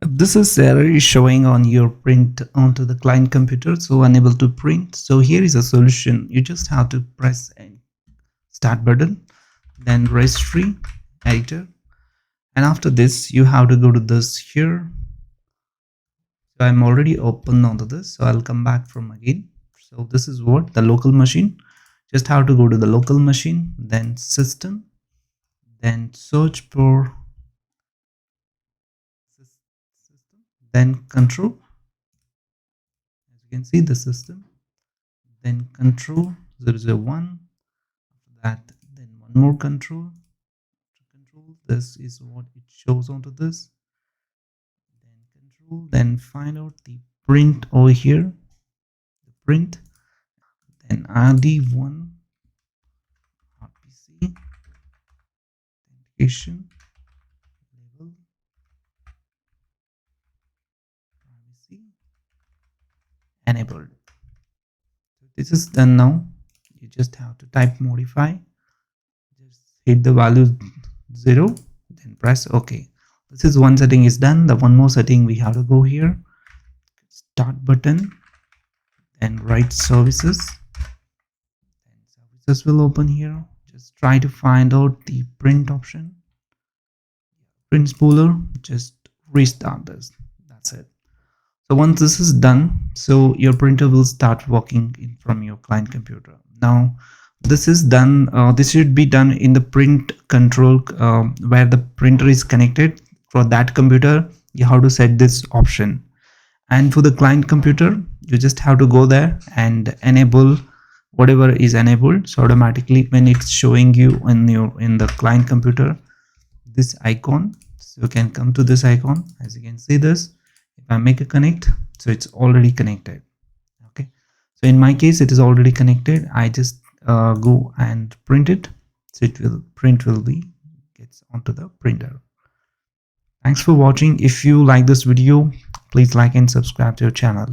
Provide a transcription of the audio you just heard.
This is error is showing on your print onto the client computer, so unable to print. So here is a solution. You just have to press a start button, then registry editor, and after this you have to go to this here. So I'm already open onto this, so I'll come back from again. So this is what the local machine. Just have to go to the local machine, then system, then search for system, then control. As you can see, the system, then control 001, that, then one more control. This is what it shows onto this, then control, then find out the print over here, the print, then RD1 RPC authentication label privacy enabled. So this is done. Now you just have to type modify, just hit the value 0, then press OK. This is one setting is done. The one more setting, we have to go here, start button, then write services, then services will open here. Just try to find out the print option, print spooler, just restart this. That's it. So once this is done, so your printer will start working from your client computer. Now this is done. This should be done in the print control where the printer is connected. For that computer, you have to set this option, and for the client computer, you just have to go there and enable whatever is enabled. So automatically, when it's showing you in the client computer, this icon, so you can come to this icon. As you can see this, if I make a connect, so it's already connected. Okay, so in my case, it is already connected. I just go and print it, so it will be gets onto the printer. Thanks for watching. If you like this video, please like and subscribe to our channel.